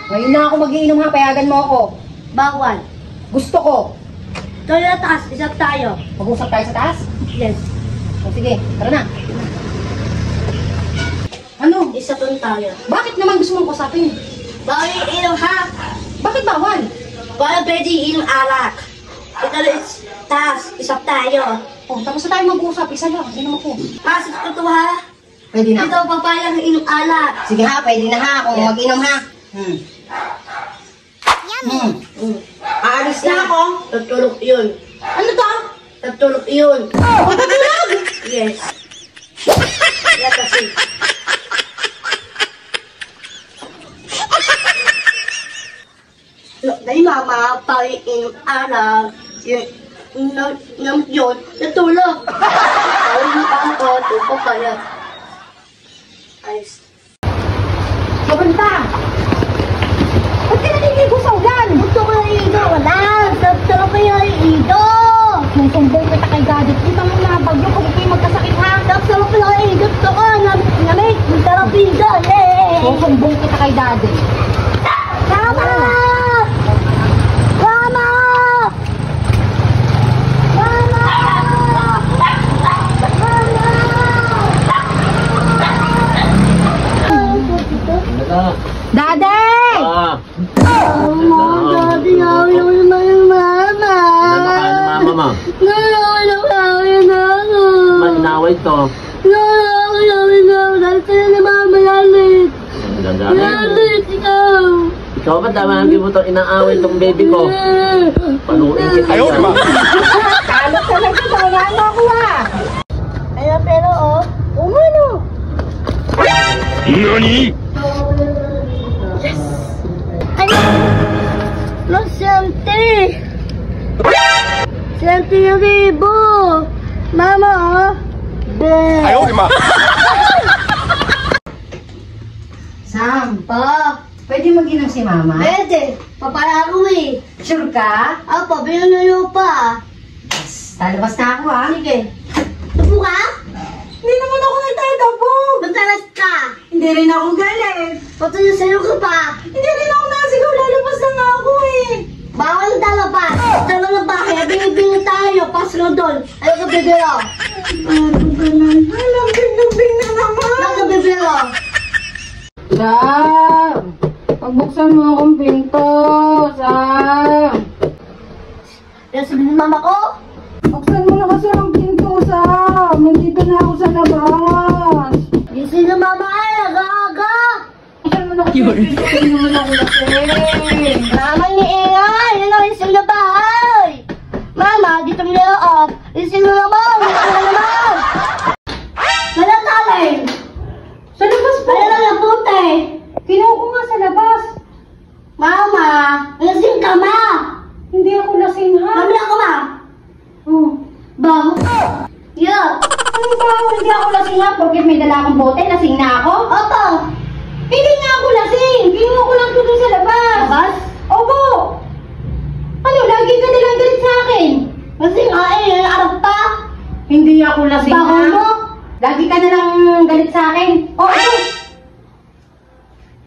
Ngayon na ako magiinom ha, payagan mo ako. Bawal. Gusto ko. Tayo na taas, isap tayo. Mag-usap tayo sa taas? Yes. O sige, tara na. Ano? Isapin tayo. Bakit naman gusto mong kusapin? Bawal yung inom ha. Bakit bawal? Bawal pwede inom alak. Ito na taas, isap tayo. Oh, tapos na tayo mag-usap. Isa lang, inom ako. Pasok ko to ha. Pwede na. Ito papayag ng inom alak. Sige ha, pwede na ha. Kung mag-inom ha. Aalis na ako. Natulog yun. Ano to? Natulog yun. Matulog? Yes. Yan kasi. Dahil mama, pag-inom alak, yun, natulog. Tawag mo pa ako, tupo kaya. Ayos. Mabanta! Ba't ka naliligo sa ulan? Gusto ko yung ido, wala. Sarap kayo yung ido. Nung sumbong kita kay Gadget, kita mo na bagyo kung kayo magkasakit ha? Sarap kayo yung ido. Gusto ko, namit. Sarap yung ido, yay! Nung sumbong kita kay Gadget. Mama! Mama! Mama! Daddy! Daddy, ayaw naman yung mama. Mama. Ayaw yung mama. Inaway to. Ayaw yung mama. Dahil sa'yo na mama lalit. Lalit, ikaw. Ikaw ba tama mo itong inaaway itong baby ko? Panuin kita yan. Kalot talaga sa ano ako ah! Ayaw, pero umano. Nani? Yes! Ano? No, Sante! Sante yung ribo! Mama, Be! Ayaw, di ma! Sam, Pa! pwede mag-inom si Mama? Pwede! Papaya ko eh! Sure ka? Apa, binunuyo pa! Lalabas na ako ha? Sige! Tupo ka? Hindi naman ako nagtatabog! Matalas ka! Hindi rin ako galit! Pati yung sayo ka pa! Hindi rin ako nasigaw, lalabas na nga ako eh! Bawal talabas! Tala na bahay, bing-bing tayo! Paslo doon! Ayaw ka bibiro! Lambing na naman! Ayaw ka bibiro! Sam! Pagbuksan mo akong pinto! Sam! Yan sabihin ng mama ko! Buksan mo na kasi ang pinto, Sam! Nandito na ako sa labas! Gising na mama ay! Aga-aga! Buksan mo na kasi ang pinto! Hindi mo na ako lasing! Mama, iniingay! Yan ang ising na bahay! Mama, dito mo niloob! Ising na naman! Ising na naman! Wala talay! Sa labas po! Wala lang ang puti! Kinuha ko nga sa labas! Mama, lasing ka ma! Hindi ako lasing ha! Mamila ka ma! Oh. Baho! Yeah! Ano ba? Hindi ako lasing ha? Porque may dala akong bote, lasing na ako? Opo! Hindi nga ako lasing! Kinuha ko lang ito sa labas! Labas? Opo! Ano, lagi ka nilang galit sa akin? Lasing nga eh! Arap pa! Hindi ako lasing Baho ha? mo? Lagi ka na lang galit sa akin. Oh, ito!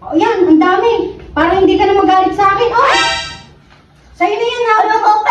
Oh, yan, ang dami. Parang hindi ka na magalit sa akin. Oh! Sa'yo na yan ha? Ano ko